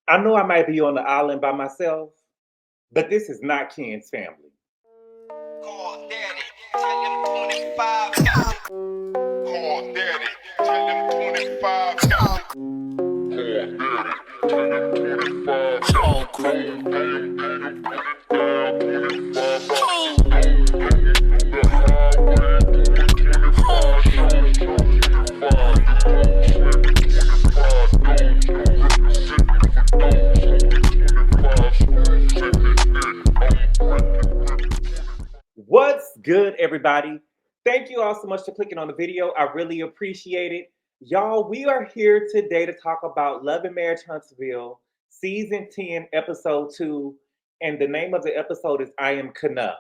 I know I might be on the island by myself, but this is not Ken's family. Call daddy, tell him 25 got it. Call daddy, tell him 25 got it. Call daddy, tell him 25 What's good, everybody? Thank you all so much for clicking on the video. I really appreciate it. Y'all, we are here today to talk about Love and Marriage Huntsville, Season 10, Episode 2, and the name of the episode is I Am KEN-OUGH.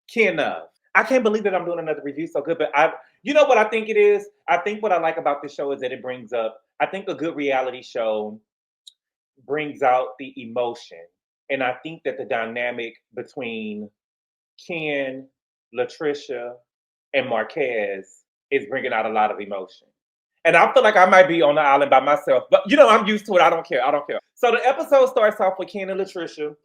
KEN-OUGH. I can't believe that I'm doing another review so good, but you know what I think it is? I think what I like about this show is that it brings up, I think a good reality show brings out the emotion. And I think that the dynamic between Ken, LaTisha, and Marquez is bringing out a lot of emotion. And I feel like I might be on the island by myself, but you know, I'm used to it. I don't care. So the episode starts off with Ken and LaTisha.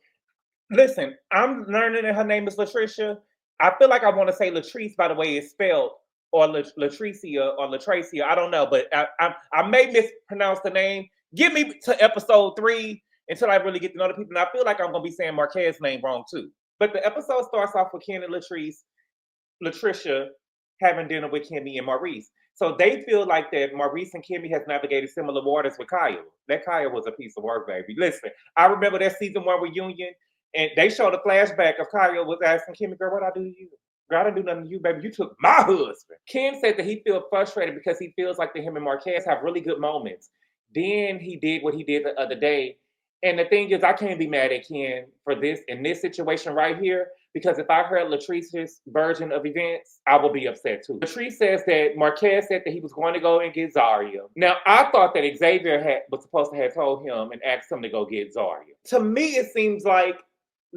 Listen, I'm learning that her name is LaTisha. I feel like I want to say Latrice by the way it's spelled, or Latricia or Latracia. I don't know, but I may mispronounce the name. Give me to episode 3 until I really get to know the people. And I feel like I'm going to be saying Marquez's name wrong too. But the episode starts off with Ken and Latricia having dinner with Kimmy and Maurice. So they feel like that Maurice and Kimmy has navigated similar waters with Kyle. That Kyle was a piece of work, baby. Listen, I remember that season 1 reunion, and they showed a flashback of Kyle was asking Kimmy, girl, what I do to you? Girl, I didn't do nothing to you, baby. You took my husband. Ken said that he feels frustrated because he feels like that him and Marquez have really good moments. Then he did what he did the other day. And the thing is, I can't be mad at Ken for this in this situation right here, because if I heard Latrice's version of events, I will be upset too. Latrice says that Marquez said that he was going to go and get Zaria. Now, I thought that Xavier was supposed to have told him and asked him to go get Zaria. To me, it seems like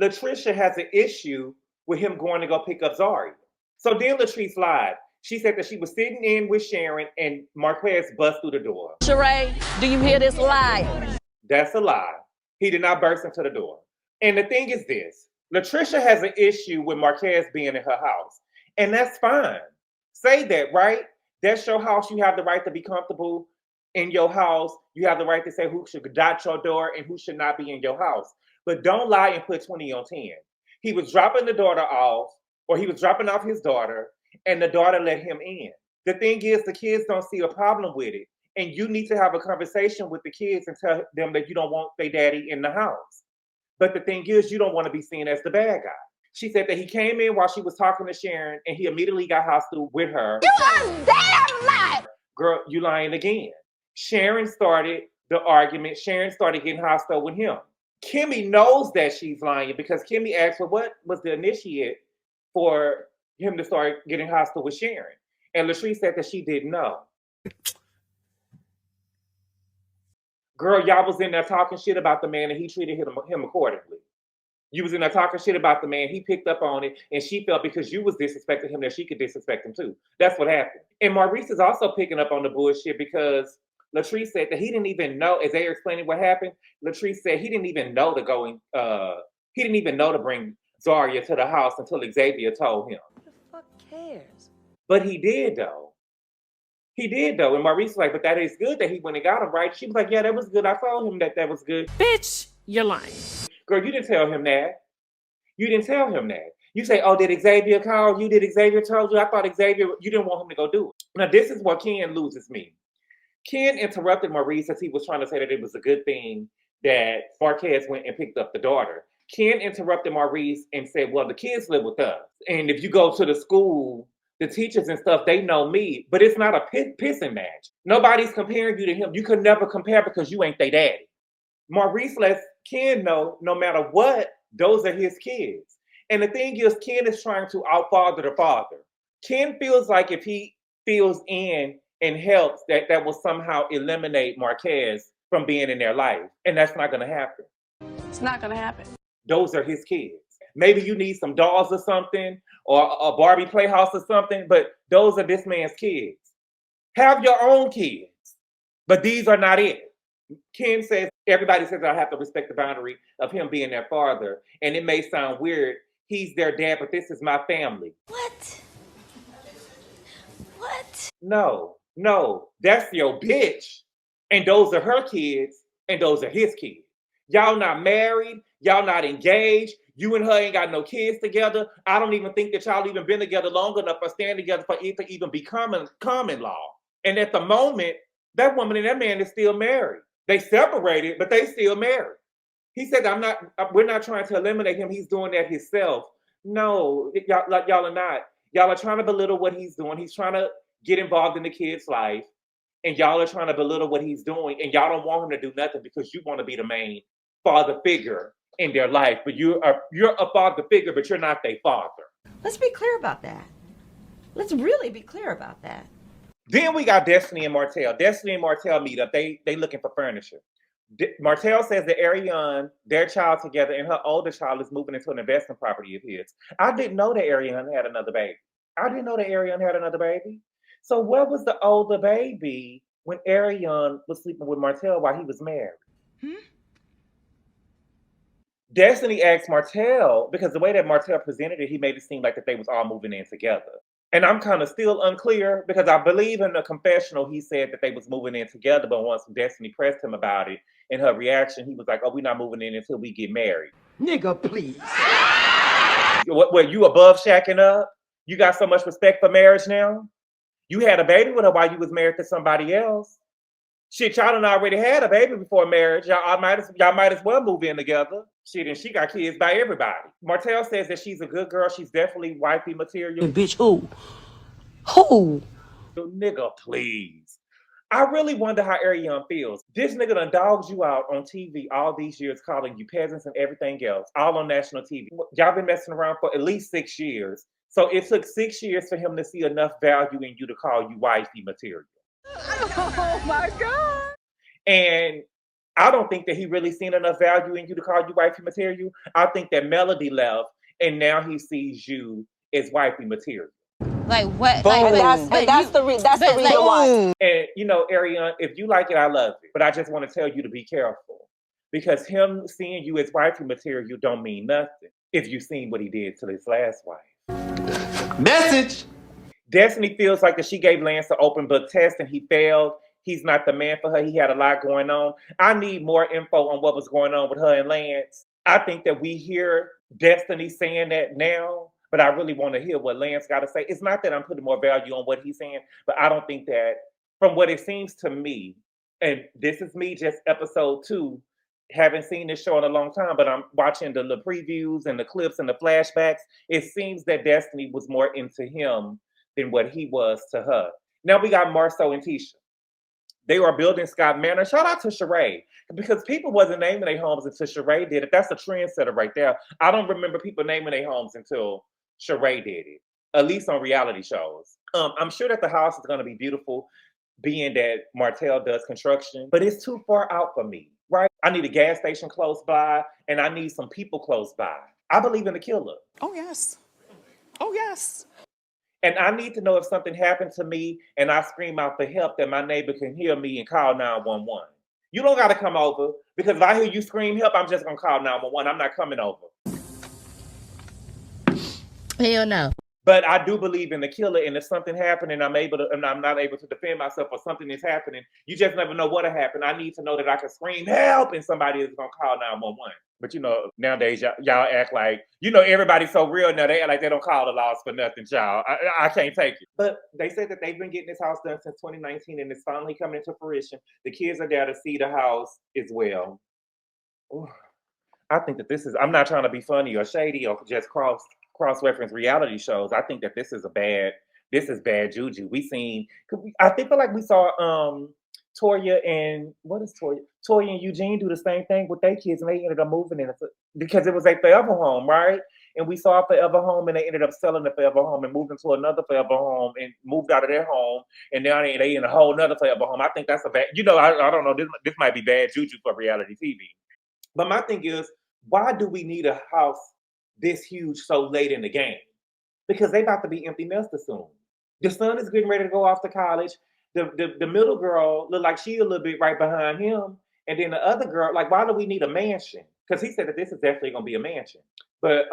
Latricia has an issue with him going to go pick up Zaria. So then Latrice lied. She said that she was sitting in with Sharon and Marquez bust through the door. Sheree, do you hear this lie? That's a lie. He did not burst into the door. And the thing is this, Latricia has an issue with Marquez being in her house. And that's fine. Say that, right? That's your house. You have the right to be comfortable in your house. You have the right to say who should dot your door and who should not be in your house. But don't lie and put 20 on 10. He was dropping the daughter off, or he was dropping off his daughter, and the daughter let him in. The thing is, the kids don't see a problem with it. And you need to have a conversation with the kids and tell them that you don't want their daddy in the house. But the thing is, you don't want to be seen as the bad guy. She said that he came in while she was talking to Sharon, and he immediately got hostile with her. You a damn lie! Girl, you lying again. Sharon started the argument. Sharon started getting hostile with him. Kimmy knows that she's lying because Kimmy asked her what was the initiate for him to start getting hostile with Sharon. And Latrice said that she didn't know. Girl, y'all was in there talking shit about the man and he treated him accordingly. You was in there talking shit about the man, he picked up on it, and she felt because you was disrespecting him that she could disrespect him too. That's what happened. And Maurice is also picking up on the bullshit because Latrice said that he didn't even know, as they were explaining what happened, Latrice said he didn't even know he didn't even know to bring Zaria to the house until Xavier told him. Who the fuck cares? But he did though. He did though. And Maurice was like, but that is good that he went and got him, right? She was like, yeah, that was good. I told him that was good. Bitch, you're lying. Girl, you didn't tell him that. You didn't tell him that. You say, oh, did Xavier call you? Did Xavier told you? I thought Xavier, you didn't want him to go do it. Now, this is what Ken loses me. Ken interrupted Maurice as he was trying to say that it was a good thing that Marquez went and picked up the daughter. Ken interrupted Maurice and said, well, the kids live with us. And if you go to the school, the teachers and stuff, they know me. But it's not a pissing match. Nobody's comparing you to him. You could never compare because you ain't their daddy. Maurice lets Ken know no matter what, those are his kids. And the thing is, Ken is trying to outfather the father. Ken feels like if he fills in and helps, that will somehow eliminate Marquez from being in their life. And that's not going to happen. It's not gonna happen. Those are his kids. Maybe you need some dolls or something, or a Barbie playhouse or something, but those are this man's kids. Have your own kids, but these are not it. Ken says, everybody says I have to respect the boundary of him being their father. And it may sound weird. He's their dad, but this is my family. What? What? No, that's your bitch. And those are her kids, and those are his kids. Y'all not married. Y'all not engaged. You and her ain't got no kids together. I don't even think that y'all even been together long enough or stand together for it to even be common law. And at the moment, that woman and that man is still married. They separated, but they still married. He said, we're not trying to eliminate him. He's doing that himself. No, y'all are not. Y'all are trying to belittle what he's doing. He's trying to get involved in the kid's life. And y'all are trying to belittle what he's doing. And y'all don't want him to do nothing because you want to be the main father figure in their life. But you're a father figure, but you're not their father. Let's be clear about that. Let's really be clear about that. Then we got Destiny and Martell. Destiny and Martell meet up. They looking for furniture. Martell says that Ariane, their child together, and her older child is moving into an investment property of his. I didn't know that Ariane had another baby. So where was the older baby when Ariane was sleeping with Martell while he was married? Destiny asked Martell, because the way that Martell presented it, he made it seem like that they was all moving in together. And I'm kind of still unclear because I believe in the confessional, he said that they was moving in together, but once Destiny pressed him about it, in her reaction, he was like, oh, we're not moving in until we get married. Nigga, please. What, you above shacking up? You got so much respect for marriage now? You had a baby with her while you was married to somebody else. Shit, y'all done already had a baby before marriage. Y'all might as well move in together. Shit, and she got kids by everybody. Martell says that she's a good girl. She's definitely wifey material. And bitch, who? Who? Nigga, please. I really wonder how Ariane feels. This nigga done dogs you out on TV all these years, calling you peasants and everything else, all on national TV. Y'all been messing around for at least 6 years. So it took 6 years for him to see enough value in you to call you wifey material. Oh my God. And I don't think that he really seen enough value in you to call you wifey material. I think that Melody left and now he sees you as wifey material. Like what? Boom. Like, That's the reason why. And you know, Ariane, if you like it, I love it. But I just want to tell you to be careful. Because him seeing you as wifey material don't mean nothing if you've seen what he did to his last wife. Message. Destiny feels like that she gave Lance an open book test and he failed. He's not the man for her. He had a lot going on. I need more info on what was going on with her and Lance. I think that we hear Destiny saying that now, but I really want to hear what Lance got to say. It's not that I'm putting more value on what he's saying, but I don't think that, from what it seems to me, and this is me just episode 2, haven't seen this show in a long time, but I'm watching the previews and the clips and the flashbacks. It seems that Destiny was more into him than what he was to her. Now we got Marceau and Tisha. They are building Scott Manor. Shout out to Sheree, because people wasn't naming their homes until Sheree did it. That's a trendsetter right there. I don't remember people naming their homes until Sheree did it, at least on reality shows. I'm sure that the house is going to be beautiful, being that Martell does construction, but it's too far out for me, right? I need a gas station close by, and I need some people close by. I believe in the killer. Oh, yes. Oh, yes. And I need to know if something happened to me and I scream out for help that my neighbor can hear me and call 911. You don't got to come over, because if I hear you scream help, I'm just going to call 911. I'm not coming over. hell no. But I do believe in the killer, and if something happened and I'm not able to defend myself or something is happening, you just never know what'll happen. I need to know that I can scream help and somebody is going to call 911. But you know, nowadays y'all act like, you know, everybody's so real now. They act like they don't call the laws for nothing, child. I can't take it. But they said that they've been getting this house done since 2019 and it's finally coming into fruition. The kids are there to see the house as well. Ooh. I think that I'm not trying to be funny or shady or just cross-reference reality shows. I think that this is bad juju. I feel like we saw Toya and Toya and Eugene do the same thing with their kids, and they ended up moving in because it was a forever home, right? And we saw a forever home, and they ended up selling the forever home and moving to another forever home and moved out of their home, and now they in a whole another forever home. I think that's a bad. I don't know. This might be bad juju for reality TV. But my thing is, why do we need a house this huge so late in the game? Because they about to be empty nesters soon. The son is getting ready to go off to college. The middle girl look like she a little bit right behind him, And then the other girl, like, why do we need a mansion? Because he said that this is definitely going to be a mansion. But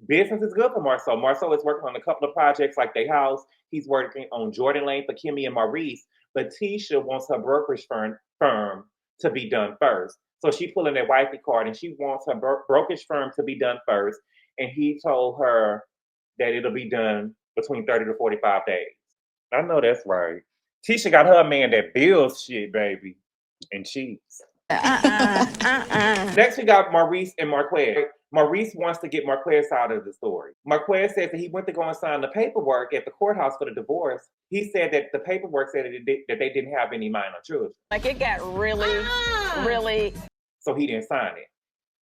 business is good for Marceau. Marceau is working on a couple of projects like their house. He's working on Jordan Lane for Kimmy and Maurice. But Tisha wants her brokerage firm to be done first. So she pulling that wifey card and she wants her brokerage firm to be done first. And he told her that it'll be done between 30 to 45 days. I know that's right. Tisha got her a man that builds shit, baby, and cheats. Next, we got Maurice and Marquez. Maurice wants to get Marquez out of the story. Marquez says that he went to go and sign the paperwork at the courthouse for the divorce. He said that the paperwork said that they didn't have any minor children. Like, it got really. So he didn't sign it.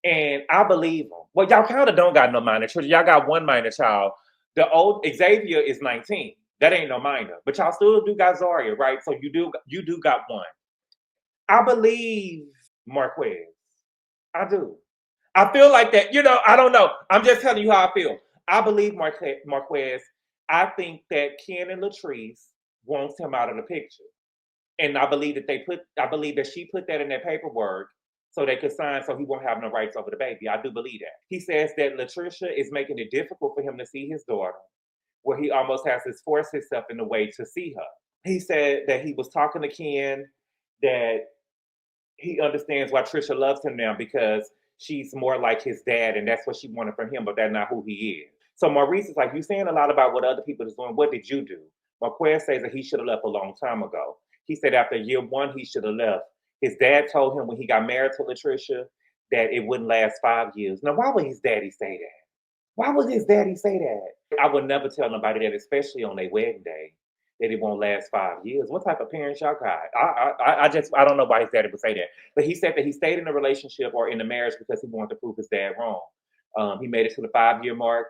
And I believe him. Well, y'all kind of don't got no minor children. Y'all got one minor child. The old Xavier is 19. That ain't no minor. But y'all still do got Zaria, right? So you do got one. I believe Marquez. I do. I feel like that, I don't know. I'm just telling you how I feel. I believe Marquez. I think that Ken and Latrice wants him out of the picture. And I believe that she put that in their paperwork so they could sign so he won't have no rights over the baby. I do believe that. He says that LaTisha is making it difficult for him to see his daughter, where he almost has to force himself in a way to see her. He said that he was talking to Ken, that he understands why Tricia loves him now because she's more like his dad and that's what she wanted from him, but that's not who he is. So Maurice is like, you saying a lot about what other people is doing. What did you do? Marquez says that he should have left a long time ago. He said after year one, he should have left. His dad told him when he got married to LaTisha that it wouldn't last 5 years. Now, why would his daddy say that? Why would his daddy say that? I would never tell nobody that, especially on their wedding day, that it won't last 5 years. What type of parents y'all got? I don't know why his daddy would say that. But he said that he stayed in a relationship or in the marriage because he wanted to prove his dad wrong. He made it to the 5-year mark.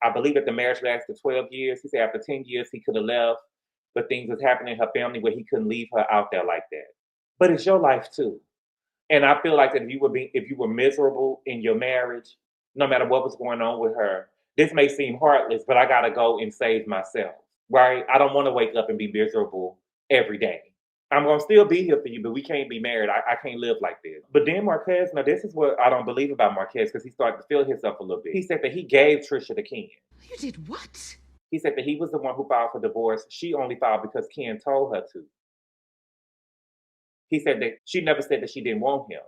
I believe that the marriage lasted 12 years. He said after 10 years, he could have left, but things was happening in her family where he couldn't leave her out there like that. But it's your life too. And I feel like that if you were miserable in your marriage, no matter what was going on with her, this may seem heartless, but I got to go and save myself, right? I don't want to wake up and be miserable every day. I'm going to still be here for you, but we can't be married. I can't live like this. But then Marquez, now this is what I don't believe about Marquez, because he started to feel himself a little bit. He said that he gave Tricia to Ken. You did what? He said that he was the one who filed for divorce. She only filed because Ken told her to. He said that she never said that she didn't want him.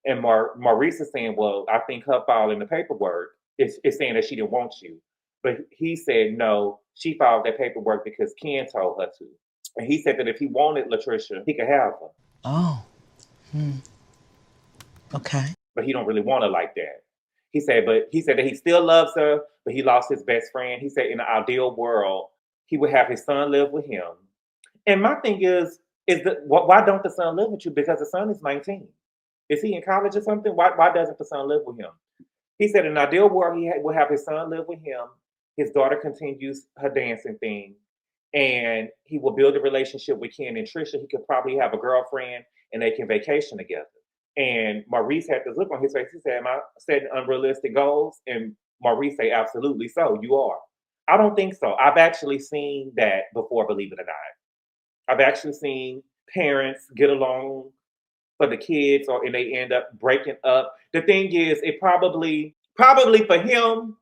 And Maurice is saying, well, I think her filing the paperwork is saying that she didn't want you. But he said, no, she filed that paperwork because Ken told her to. And he said that if he wanted LaTisha, he could have her. Oh. Okay. But he don't really want her like that. He said that he still loves her, but he lost his best friend. He said in the ideal world, he would have his son live with him. And my thing is why don't the son live with you? Because the son is 19. Is he in college or something? Why doesn't the son live with him? He said in an ideal world, he will have his son live with him. His daughter continues her dancing thing. And he will build a relationship with Ken and Tricia. He could probably have a girlfriend and they can vacation together. And Maurice had this look on his face. He said, am I setting unrealistic goals? And Maurice said, absolutely so, you are. I don't think so. I've actually seen that before, believe it or not. I've actually seen parents get along for the kids and they end up breaking up. The thing is, it probably for him,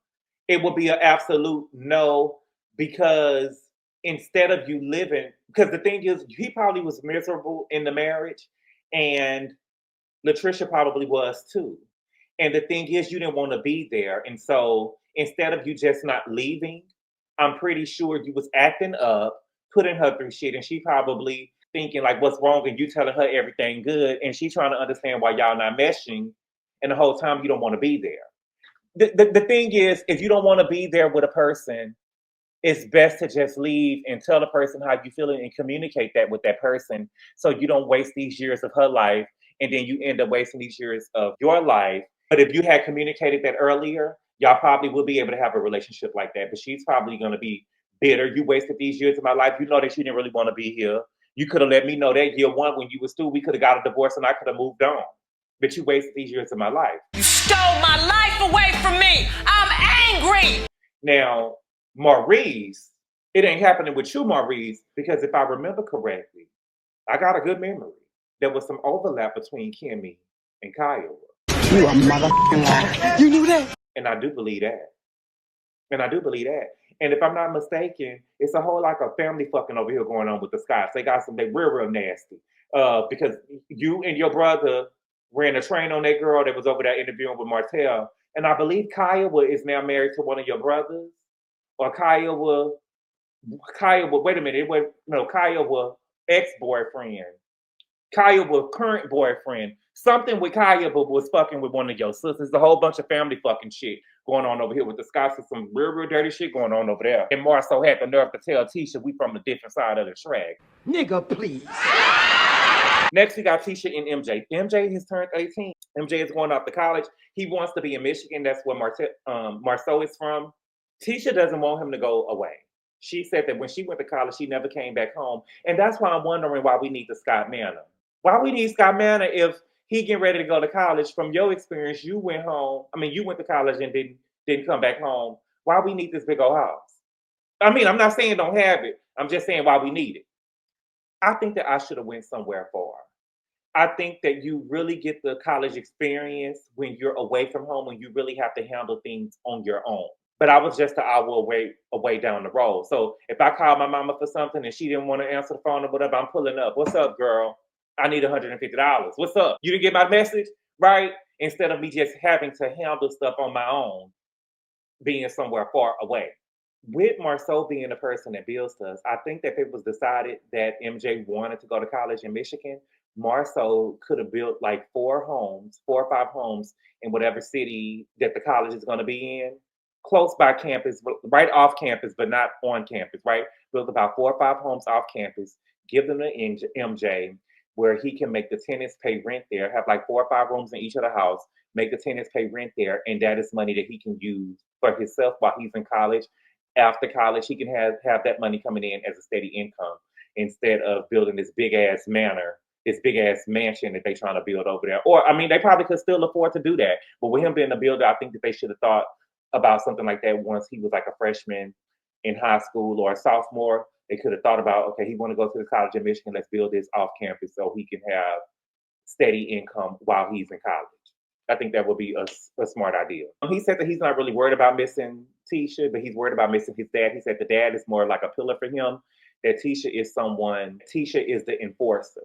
it would be an absolute no, because instead of you living, because the thing is, he probably was miserable in the marriage and LaTisha probably was too. And the thing is, you didn't want to be there. And so instead of you just not leaving, I'm pretty sure you was acting up, putting her through shit, and she probably thinking like, what's wrong? And you telling her everything good. And she's trying to understand why y'all not meshing. And the whole time you don't want to be there. The thing is, if you don't want to be there with a person, it's best to just leave and tell the person how you feeling and communicate that with that person so you don't waste these years of her life and then you end up wasting these years of your life. But if you had communicated that earlier, y'all probably would be able to have a relationship like that. But she's probably going to be bitter. You wasted these years of my life. You know that you didn't really want to be here. You could have let me know that year one when you was through, we could have got a divorce and I could have moved on. But you wasted these years of my life. You stole my life away from me. I'm angry. Now, Maurice, it ain't happening with you, Maurice, because if I remember correctly, I got a good memory. there was some overlap between Kimmy and Kyle. You a motherfucking liar. You knew that? And I do believe that. And I do believe that. And if I'm not mistaken, it's a whole like a family fucking over here going on with the Scotts. They real nasty. Because you and your brother ran a train on that girl that was over there interviewing with Martell. And I believe Kyle is now married to one of your brothers. Or Kyle was, wait a minute, Kyle was ex-boyfriend. Kyle was current boyfriend. Something with Kyle was fucking with one of your sisters. A whole bunch of family fucking shit going on over here with the Scotts. Some real dirty shit going on over there. And Marceau had the nerve to tell Tisha we from a different side of the track. Nigga, please. Next, we got Tisha and MJ. MJ has turned 18. MJ is going off to college. He wants to be in Michigan. That's where Marceau is from. Tisha doesn't want him to go away. She said that when she went to college, she never came back home. And that's why I'm wondering why we need the Scott Manor. Why we need Scott Manor if he getting ready to go to college? From your experience, you went home. I mean, you went to college and didn't come back home. Why we need this big old house? I mean, I'm not saying don't have it. I'm just saying why we need it. I think that I should have went somewhere far. I think that you really get the college experience when you're away from home, when you really have to handle things on your own. But I was just an hour away down the road. So if I called my mama for something and she didn't want to answer the phone or whatever, I'm pulling up. What's up, girl? I need $150. What's up? You didn't get my message, right? Instead of me just having to handle stuff on my own, being somewhere far away. With Marceau being the person that builds us, I think that it was decided that MJ wanted to go to college in Michigan. Marceau could have built like 4 or 5 homes in whatever city that the college is going to be in. Close by campus, right off campus, but not on campus, right? Build about 4 or 5 homes off campus, give them to MJ, where he can make the tenants pay rent there, have like 4 or 5 rooms in each of the house, make the tenants pay rent there, and that is money that he can use for himself while he's in college. After college, he can have that money coming in as a steady income instead of building this big ass manor, this big ass mansion that they're trying to build over there. Or, I mean, they probably could still afford to do that. But with him being a builder, I think that they should have thought about something like that once he was like a freshman in high school or a sophomore. They could have thought about, okay, he want to go to the college in Michigan. Let's build this off campus so he can have steady income while he's in college. I think that would be a smart idea. He said that he's not really worried about missing Tisha, but he's worried about missing his dad. He said the dad is more like a pillar for him, that Tisha is the enforcer.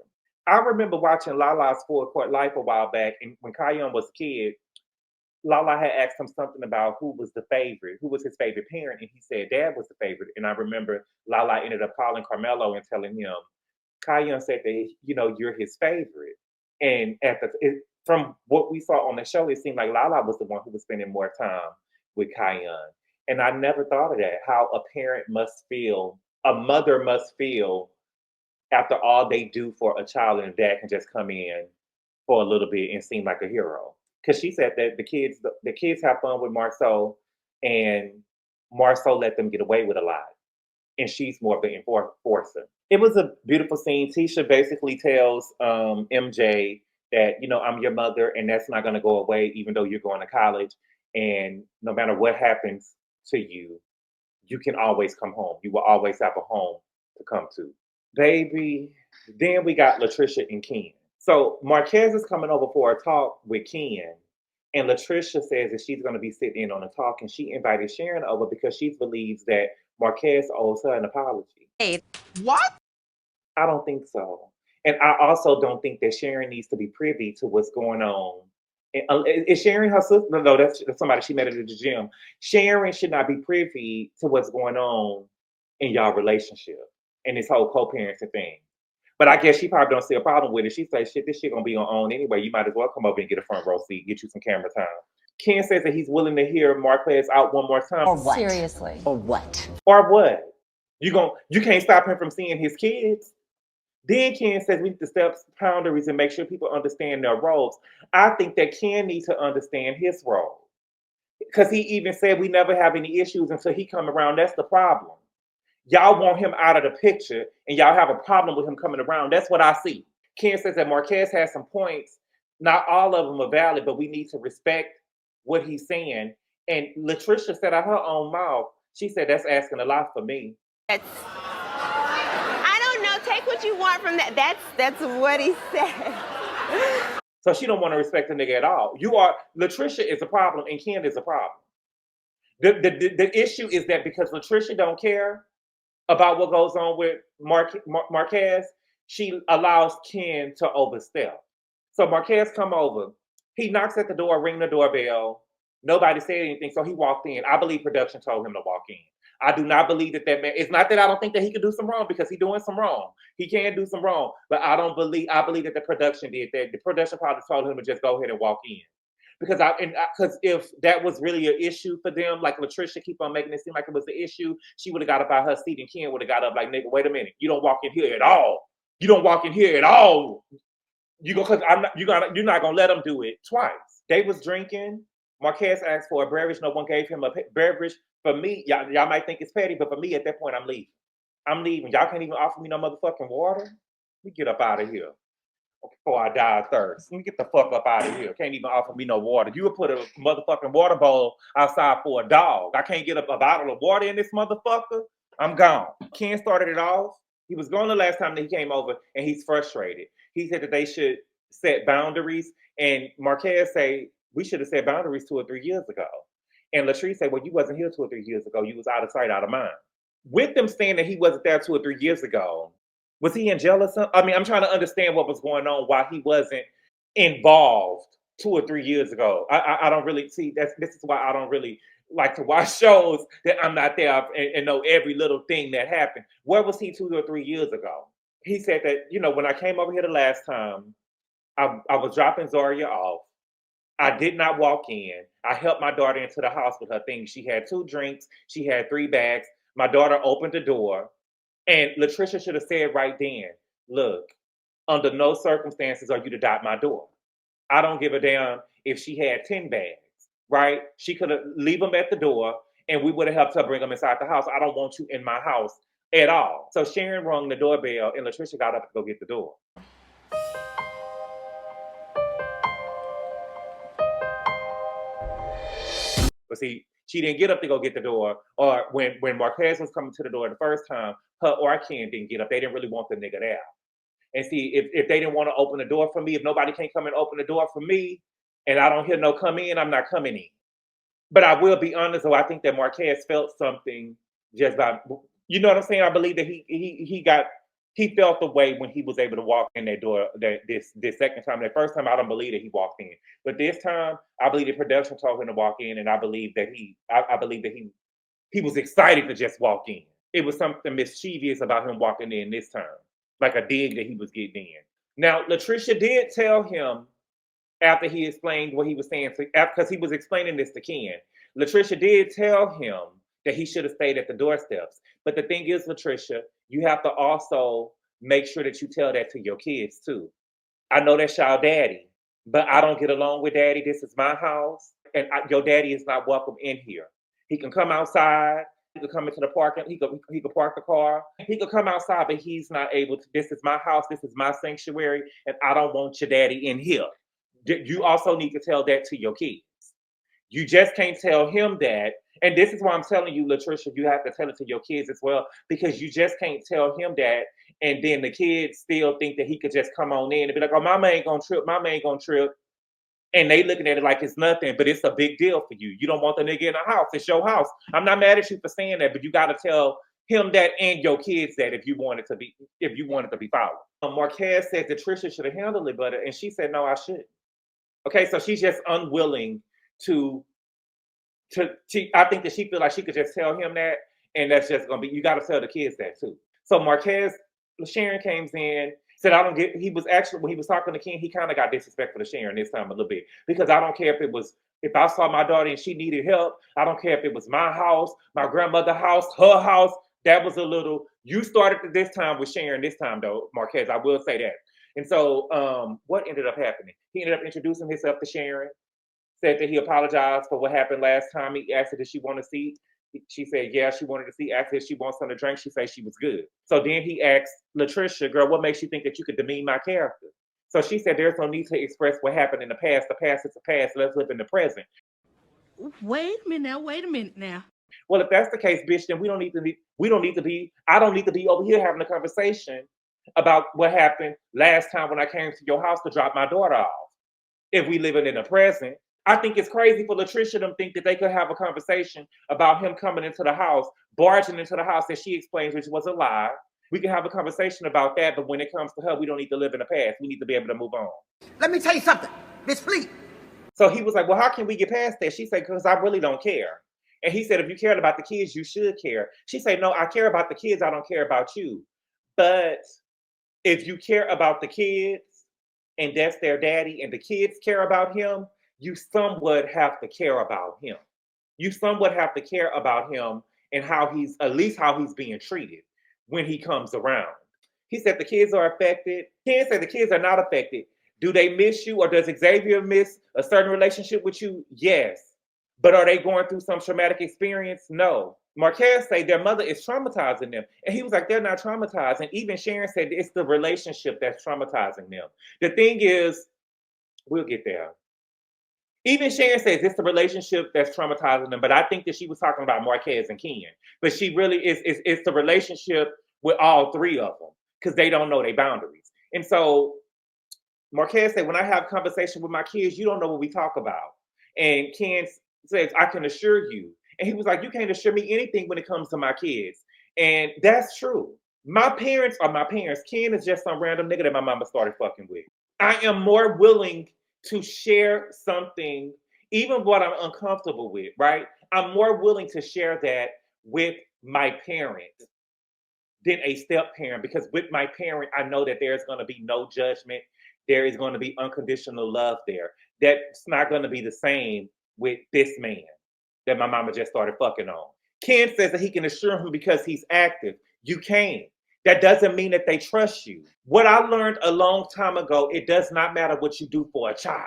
I remember watching Lala's Full Court Life a while back, and when Kion was a kid, Lala had asked him something about who was his favorite parent, and he said Dad was the favorite. And I remember Lala ended up calling Carmelo and telling him, Kion said that, you're his favorite. And from what we saw on the show, it seemed like Lala was the one who was spending more time with Kion. And I never thought of that, how a parent must feel, a mother must feel after all they do for a child, and a dad can just come in for a little bit and seem like a hero. Because she said that the kids have fun with Marceau, and Marceau let them get away with a lot. And she's more of the enforcer. It was a beautiful scene. Tisha basically tells MJ that, I'm your mother, and that's not going to go away even though you're going to college. And no matter what happens to you, you can always come home. You will always have a home to come to. Baby, then we got LaTisha and Ken. So Marquez is coming over for a talk with Ken, and LaTisha says that she's going to be sitting in on a talk, and she invited Sharon over because she believes that Marquez owes her an apology. Hey, what? I don't think so. And I also don't think that Sharon needs to be privy to what's going on. Is Sharon her sister? No, that's somebody she met at the gym. Sharon should not be privy to what's going on in y'all relationship and this whole co-parenting thing. But I guess she probably don't see a problem with it. She says, shit, this shit gonna be on anyway. You might as well come over and get a front row seat, get you some camera time. Ken says that he's willing to hear Marquez out one more time. Or what? Seriously. Or what? Or what? You can't stop him from seeing his kids. Then Ken says we need to set boundaries and make sure people understand their roles. I think that Ken needs to understand his role. Because he even said we never have any issues until he come around. That's the problem. Y'all want him out of the picture, and y'all have a problem with him coming around. That's what I see. Ken says that Marquez has some points. Not all of them are valid, but we need to respect what he's saying. And LaTisha said out her own mouth, she said, that's asking a lot for me. I don't know. Take what you want from that? That's what he said. So she don't want to respect the nigga at all. LaTisha is a problem and Ken is a problem. The issue is that because LaTisha don't care about what goes on with Marquez, she allows Ken to overstep. So Marquez come over. He knocks at the door, ring the doorbell. Nobody said anything, so he walked in. I believe production told him to walk in. I do not believe that man, it's not that I don't think that he could do some wrong, because he's doing some wrong. He can do some wrong, but I believe that the production did that. The production probably told him to just go ahead and walk in. Because if that was really an issue for them, like LaTisha keep on making it seem like it was an issue, she would have got up out her seat and Ken would have got up like, nigga, wait a minute. You don't walk in here at all. You don't walk in here at all. You're not gonna let them do it twice. They was drinking. Marquez asked for a beverage. No one gave him a beverage. For me, y'all might think it's petty, but for me, at that point, I'm leaving. I'm leaving. Y'all can't even offer me no motherfucking water. Let me get up out of here before I die of thirst. Let me get the fuck up out of here. Can't even offer me no water. You would put a motherfucking water bowl outside for a dog. I can't get a bottle of water in this motherfucker. I'm gone. Ken started it off. He was gone the last time that he came over, and he's frustrated. He said that they should set boundaries, and Marquez say, we should have set boundaries 2 or 3 years ago. And LaTisha said, well, you wasn't here 2 or 3 years ago. You was out of sight, out of mind. With them saying that he wasn't there 2 or 3 years ago, was he in jail or something? I mean, I'm trying to understand what was going on, why he wasn't involved 2 or 3 years ago. I don't really see this is why I don't really like to watch shows that I'm not there and know every little thing that happened. Where was he 2 or 3 years ago? He said that, when I came over here the last time, I was dropping Zaria off. I did not walk in. I helped my daughter into the house with her things. She had 2 drinks. She had 3 bags. My daughter opened the door. And LaTisha should have said right then, look, under no circumstances are you to dot my door. I don't give a damn if she had 10 bags, right? She could have leave them at the door and we would have helped her bring them inside the house. I don't want you in my house at all. So Sharon rung the doorbell and LaTisha got up to go get the door. But see, she didn't get up to go get the door. Or when Marquez was coming to the door the first time, her or Ken didn't get up. They didn't really want the nigga there. And see, if they didn't want to open the door for me, if nobody can't come and open the door for me, and I don't hear no come in, I'm not coming in. But I will be honest, though, I think that Marquez felt something just by, you know what I'm saying? I believe that he felt the way when he was able to walk in that door this second time. That first time, I don't believe that he walked in. But this time, I believe the production told him to walk in, and I believe that he was excited to just walk in. It was something mischievous about him walking in this time, like a dig that he was getting in. Now, LaTisha did tell him after he explained what he was saying, because he was explaining this to Ken. LaTisha did tell him that he should have stayed at the doorsteps. But the thing is, LaTisha, you have to also make sure that you tell that to your kids too. I know that's y'all daddy, but I don't get along with daddy. This is my house, and your daddy is not welcome in here. He can come outside. He could come into the park. He could park the car. He could come outside, but he's not able to. This is my house. This is my sanctuary, and I don't want your daddy in here. You also need to tell that to your kids. You just can't tell him that. And this is why I'm telling you, LaTisha, you have to tell it to your kids as well, because you just can't tell him that. And then the kids still think that he could just come on in and be like, oh, mama ain't gonna trip. Mama ain't gonna trip. And they looking at it like it's nothing, but it's a big deal for you. You don't want the nigga in the house. It's your house. I'm not mad at you for saying that, but you got to tell him that and your kids that if you want it to be followed. Marquez said that Tricia should have handled it better, and she said, no, I shouldn't. Okay, so she's just unwilling to I think that she feel like she could just tell him that, and that's just gonna be, you gotta tell the kids that too. So Marquez, Sharon came in, said he was actually, when he was talking to Ken, he kind of got disrespectful to Sharon this time a little bit, because I don't care if I saw my daughter and she needed help, I don't care if it was my house, my grandmother's house, her house, that was a little, you started this time with Sharon this time though, Marquez, I will say that. And so what ended up happening? He ended up introducing himself to Sharon, said that he apologized for what happened last time. He asked her, did she want a seat? She said, yeah, she wanted a seat. Asked her if she wants something to drink. She said she was good. So then he asked LaTisha, girl, what makes you think that you could demean my character? So she said, there's no need to express what happened in the past. The past is the past. Let's live in the present. Wait a minute now. Well, if that's the case, bitch, then I don't need to be over here having a conversation about what happened last time when I came to your house to drop my daughter off. If we living in the present, I think it's crazy for LaTisha to think that they could have a conversation about him coming into the house, barging into the house that she explains, which was a lie. We can have a conversation about that, but when it comes to her, we don't need to live in the past. We need to be able to move on. Let me tell you something, Miss Fleet. So he was like, well, how can we get past that? She said, because I really don't care. And he said, if you cared about the kids, you should care. She said, no, I care about the kids. I don't care about you. But if you care about the kids and that's their daddy and the kids care about him, you somewhat have to care about him. You somewhat have to care about him and how he's, at least how he's being treated when he comes around. He said the kids are affected. Ken said the kids are not affected. Do they miss you, or does Xavier miss a certain relationship with you? Yes. But are they going through some traumatic experience? No. Marquez said their mother is traumatizing them. And he was like, they're not traumatized. And even Sharon said it's the relationship that's traumatizing them. The thing is, we'll get there. Even Sharon says it's the relationship that's traumatizing them. But I think that she was talking about Marquez and Ken. But she really is, it's the relationship with all three of them because they don't know their boundaries. And so Marquez said, when I have conversation with my kids, you don't know what we talk about. And Ken says, I can assure you. And he was like, you can't assure me anything when it comes to my kids. And that's true. My parents are my parents. Ken is just some random nigga that my mama started fucking with. I am more willing to share something, even what I'm uncomfortable with, right? I'm more willing to share that with my parent than a step parent, because with my parent, I know that there's going to be no judgment. There is going to be unconditional love there. That's not going to be the same with this man that my mama just started fucking on. Ken says that he can assure him because he's active. You can. That doesn't mean that they trust you. What I learned a long time ago, it does not matter what you do for a child.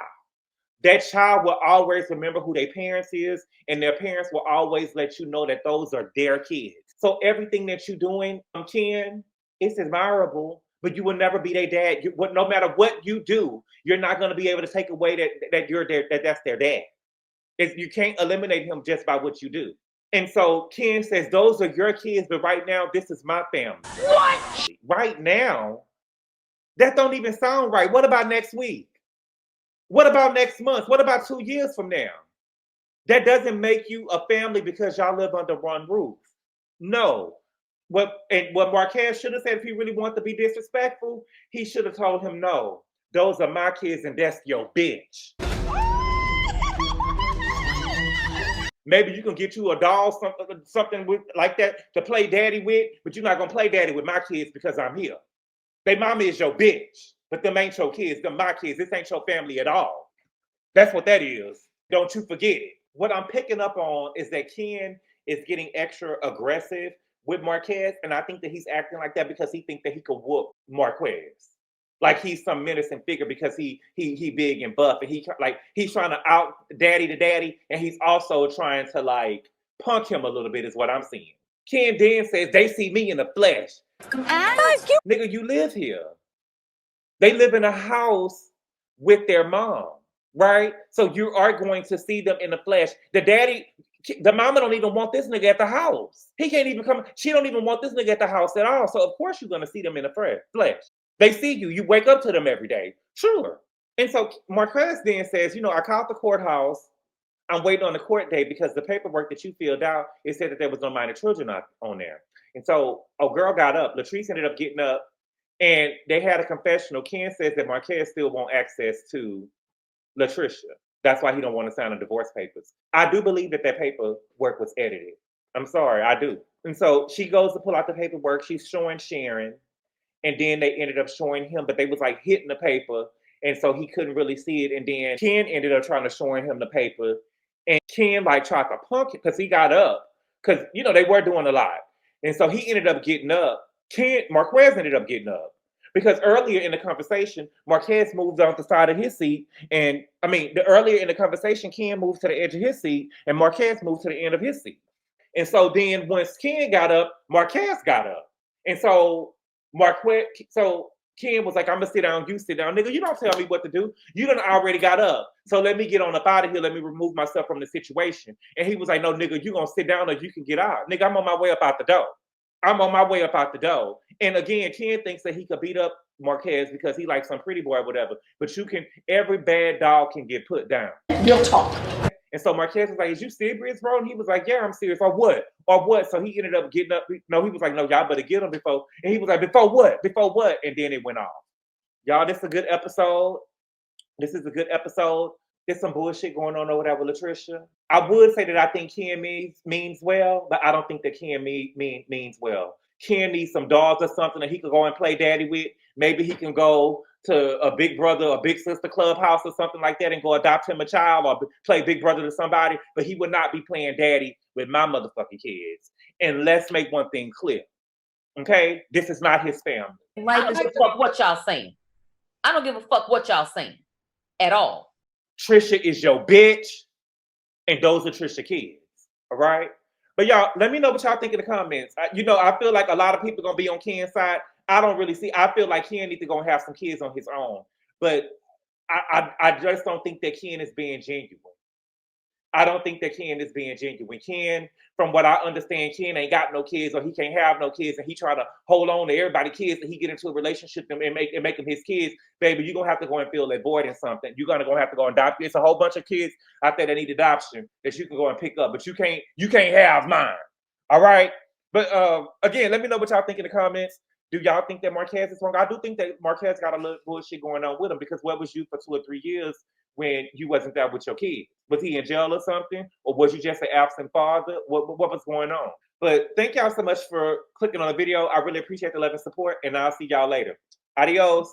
That child will always remember who their parents is, and their parents will always let you know that those are their kids. So everything that you're doing, Ken, it's admirable, but you will never be their dad. No matter what you do, you're not going to be able to take away that's their dad. You can't eliminate him just by what you do. And so Ken says, those are your kids, but right now, this is my family. What? Right now? That don't even sound right. What about next week? What about next month? What about 2 years from now? That doesn't make you a family because y'all live under one roof. No. What Marquez should have said, if he really wanted to be disrespectful, he should have told him, no, those are my kids and that's your bitch. Maybe you can get you a doll, something like that to play daddy with, but you're not going to play daddy with my kids because I'm here. They mama is your bitch, but them ain't your kids. Them my kids. This ain't your family at all. That's what that is. Don't you forget it. What I'm picking up on is that Ken is getting extra aggressive with Marquez, and I think that he's acting like that because he thinks that he could whoop Marquez. Like he's some menacing figure because he big and buff, and he's trying to out daddy to daddy, and he's also trying to like punk him a little bit is what I'm seeing. Ken then says they see me in the flesh. Nigga, you live here. They live in a house with their mom, right? So you are going to see them in the flesh. The mama don't even want this nigga at the house. He can't even come. She don't even want this nigga at the house at all. So of course you're going to see them in the flesh. They see you. You wake up to them every day. Sure. And so Marquez then says, I called the courthouse. I'm waiting on the court date because the paperwork that you filled out, it said that there was no minor children on there. And so a girl got up. LaTisha ended up getting up, and they had a confessional. Ken says that Marquez still wants access to LaTisha. That's why he don't want to sign the divorce papers. I do believe that paperwork was edited. I'm sorry, I do. And so she goes to pull out the paperwork. She's showing Sharon, and then they ended up showing him, but they was like hitting the paper, and so he couldn't really see it. And then Ken ended up trying to showing him the paper, and Ken like tried to punk it because he got up, because they were doing a lot. And so he ended up getting up. Marquez ended up getting up. Because earlier in the conversation, Marquez moved on the side of his seat. And earlier in the conversation, Ken moved to the edge of his seat and Marquez moved to the end of his seat. And so then once Ken got up, Marquez got up. And so Ken was like, I'm gonna sit down, you sit down. Nigga, you don't tell me what to do. You done already got up. So let me get on up out of here. Let me remove myself from the situation. And he was like, no, nigga, you gonna sit down or you can get out. Nigga, I'm on my way up out the door. I'm on my way up out the door. And again, Ken thinks that he could beat up Marquez because he likes some pretty boy or whatever. But every bad dog can get put down. Real talk. And so Marquez was like, is you serious, bro? And he was like, yeah, I'm serious. Or what? Or what? So he ended up getting up. No, he was like, no, y'all better get him before. And he was like, before what? Before what? And then it went off. Y'all, this is a good episode. This is a good episode. There's some bullshit going on over there with LaTisha. I would say that I think Ken means well, but I don't think that Ken means well. Ken needs some dogs or something that he could go and play daddy with. Maybe he can go to a big brother or big sister clubhouse or something like that and go adopt him a child or play big brother to somebody, but he would not be playing daddy with my motherfucking kids. And let's make one thing clear. Okay? This is not his family. I don't give a fuck what y'all saying. I don't give a fuck what y'all saying at all. Tricia is your bitch, and those are Tricia kids. All right? But y'all, let me know what y'all think in the comments. I feel like a lot of people are going to be on Ken's side. I don't really see. I feel like Ken needs to go and have some kids on his own. But I just don't think that Ken is being genuine. I don't think that Ken is being genuine. Ken, from what I understand, Ken ain't got no kids or he can't have no kids, and he try to hold on to everybody's kids that he get into a relationship and make them his kids. Baby, you're gonna have to go and fill that void in something. You're gonna have to go and adopt. It's a whole bunch of kids out there that need adoption that you can go and pick up, but you can't have mine. All right. But again, let me know what y'all think in the comments. Do y'all think that Marquez is wrong? I do think that Marquez got a little bullshit going on with him, because where was you for 2 or 3 years when you wasn't there with your kids? Was he in jail or something? Or was you just an absent father? What was going on? But thank y'all so much for clicking on the video. I really appreciate the love and support, and I'll see y'all later. Adios.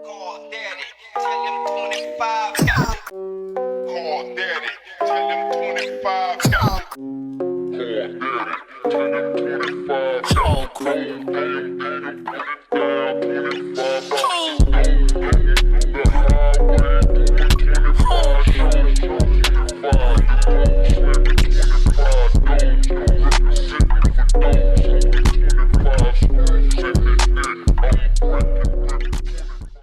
Call daddy, tell him 25 got it. Call daddy, tell him 25 got it.